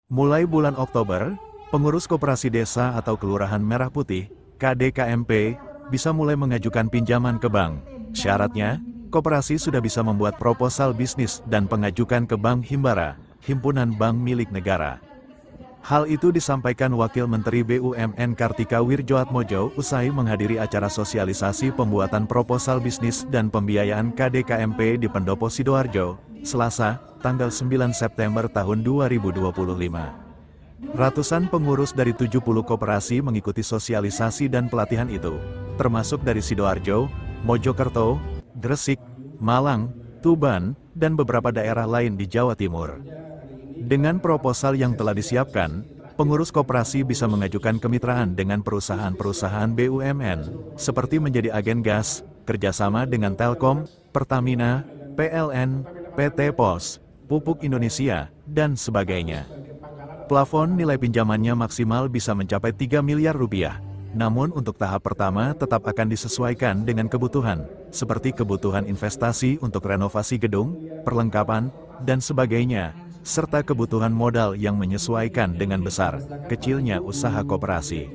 Mulai bulan Oktober, pengurus koperasi desa atau Kelurahan Merah Putih, KDKMP, bisa mulai mengajukan pinjaman ke bank. Syaratnya, koperasi sudah bisa membuat proposal bisnis dan pengajukan ke Bank Himbara, Himpunan Bank Milik Negara. Hal itu disampaikan Wakil Menteri BUMN Kartika Wirjoatmojo usai menghadiri acara sosialisasi pembuatan proposal bisnis dan pembiayaan KDKMP di Pendopo Sidoarjo, Selasa, tanggal 9 September tahun 2025. Ratusan pengurus dari 70 koperasi mengikuti sosialisasi dan pelatihan itu, termasuk dari Sidoarjo, Mojokerto, Gresik, Malang, Tuban, dan beberapa daerah lain di Jawa Timur. Dengan proposal yang telah disiapkan, pengurus koperasi bisa mengajukan kemitraan dengan perusahaan-perusahaan BUMN, seperti menjadi agen gas, kerjasama dengan Telkom, Pertamina, PLN, PT Pos, Pupuk Indonesia, dan sebagainya. Plafon nilai pinjamannya maksimal bisa mencapai 3 miliar rupiah. Namun untuk tahap pertama tetap akan disesuaikan dengan kebutuhan, seperti kebutuhan investasi untuk renovasi gedung, perlengkapan, dan sebagainya, serta kebutuhan modal yang menyesuaikan dengan besar, kecilnya usaha koperasi.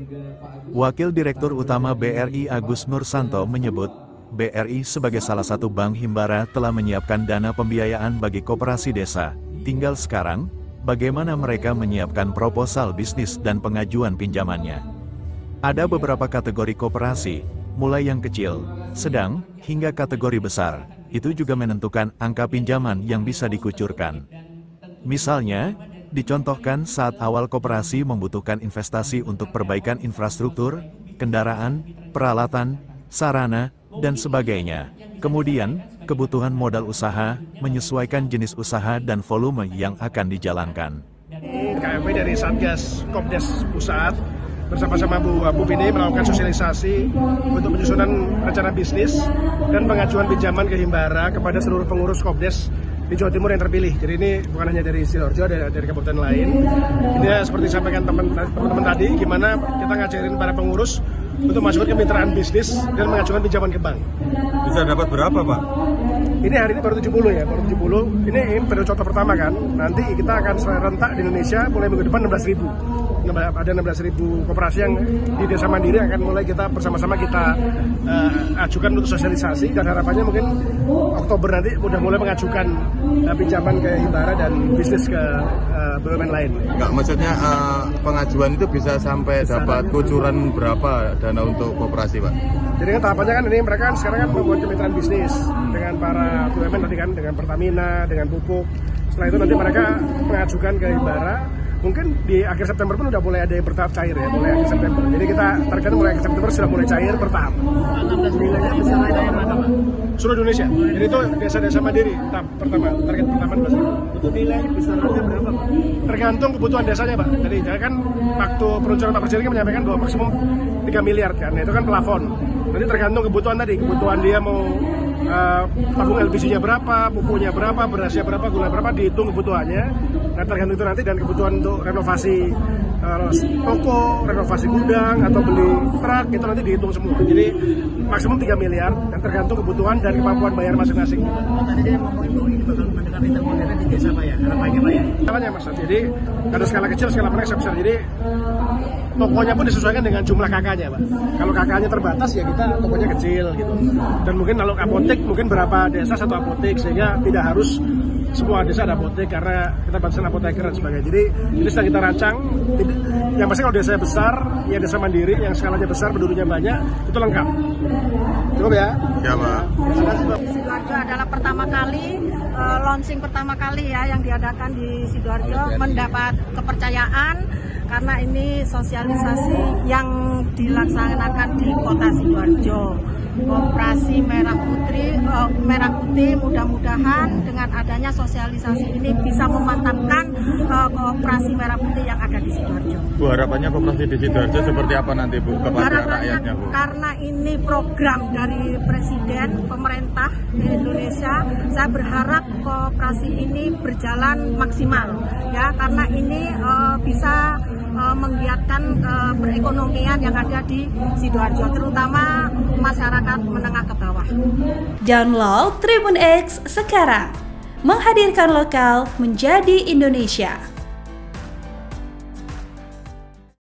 Wakil Direktur Utama BRI Agus Nursanto menyebut, BRI sebagai salah satu bank himbara telah menyiapkan dana pembiayaan bagi koperasi desa. Tinggal sekarang, bagaimana mereka menyiapkan proposal bisnis dan pengajuan pinjamannya. Ada beberapa kategori koperasi, mulai yang kecil, sedang, hingga kategori besar. Itu juga menentukan angka pinjaman yang bisa dikucurkan. Misalnya, dicontohkan saat awal koperasi membutuhkan investasi untuk perbaikan infrastruktur, kendaraan, peralatan, sarana, dan sebagainya. Kemudian, kebutuhan modal usaha, menyesuaikan jenis usaha dan volume yang akan dijalankan. KMP dari Satgas Kopdes Pusat bersama-sama Bu ini melakukan sosialisasi untuk penyusunan rencana bisnis dan pengajuan pinjaman ke Himbara kepada seluruh pengurus Kopdes di Jawa Timur yang terpilih. Jadi ini bukan hanya dari Sidoarjo, dari kabupaten lain. Ini seperti disampaikan teman-teman tadi, gimana kita ngajarin para pengurus untuk masuk ke kemitraan bisnis dan mengajukan pinjaman ke bank. Bisa dapat berapa, Pak? Ini hari ini baru 70 ya, baru 70. Ini baru contoh pertama kan. Nanti kita akan serentak di Indonesia mulai minggu depan 16.000. Ada 16.000 koperasi yang di Desa Mandiri akan mulai kita bersama-sama kita ajukan untuk sosialisasi, dan harapannya mungkin Oktober nanti udah mulai mengajukan pinjaman ke Himbara dan bisnis ke BUMN lain. Enggak, maksudnya pengajuan itu bisa sampai dapat kucuran berapa dana untuk koperasi, Pak? Jadi kan tahapannya kan ini mereka kan sekarang kan membuat kemitraan bisnis dengan para BUMN tadi kan, dengan Pertamina, dengan Pupuk. Setelah itu nanti mereka mengajukan ke Himbara. Mungkin di akhir September pun udah mulai ada yang bertahap cair ya, mulai akhir September. Jadi kita targetkan mulai akhir September sudah mulai cair bertahap. 16 wilayah besar ada yang mana, Pak? Seluruh Indonesia. Jadi itu desa-desa mandiri tahap pertama, target pertama 16.000. Untuk nilai besarannya berapa, Pak? Tergantung kebutuhan desanya, Pak. Jadi kan waktu peluncuran Pak Presiden kan menyampaikan bahwa maksimum 3 miliar kan. Nah, itu kan plafon. Nanti tergantung kebutuhan tadi, kebutuhan dia mau tabung LPG-nya berapa, pupuknya berapa, berasnya berapa, gula berapa, dihitung kebutuhannya. Nah, tergantung itu nanti, dan kebutuhan untuk renovasi toko, renovasi gudang, atau beli truk, itu nanti dihitung semua. Jadi maksimum 3 miliar, dan tergantung kebutuhan dan kemampuan bayar masing-masing. Tadi dia ngomongin bahwa ini bakal mendekati intermodern di desa, Pak ya? Harapannya, Pak ya? Harapannya, Mas. Jadi ada skala kecil, skala menengah, skala besar. Jadi tokonya pun disesuaikan dengan jumlah kakaknya, Pak. Kalau kakaknya terbatas ya kita tokonya kecil gitu. Dan mungkin kalau apotek mungkin berapa desa satu apotek, sehingga tidak harus semua desa ada apotek karena kita batasan apoteker dan sebagainya. Jadi ini sedang kita rancang. Yang pasti kalau desa besar, ya desa mandiri yang skalanya besar, penduduknya banyak, itu lengkap. Cukup ya? Ya, Pak. Sidoarjo adalah pertama kali launching pertama kali ya yang diadakan di Sidoarjo, mendapat kepercayaan karena ini sosialisasi yang dilaksanakan di Kota Sidoarjo. Koperasi Merah Putih mudah-mudahan dengan adanya sosialisasi ini bisa memantapkan Koperasi Merah Putih yang ada di Sidoarjo. Bu, harapannya koperasi di Sidoarjo seperti apa nanti, Bu, kepada rakyatnya, Bu? Karena ini program dari Presiden, pemerintah di Indonesia, saya berharap koperasi ini berjalan maksimal ya, karena ini bisa menggiatkan perekonomian yang ada di Sidoarjo, terutama masyarakat menengah ke bawah. Download Tribun X sekarang, menghadirkan lokal menjadi Indonesia.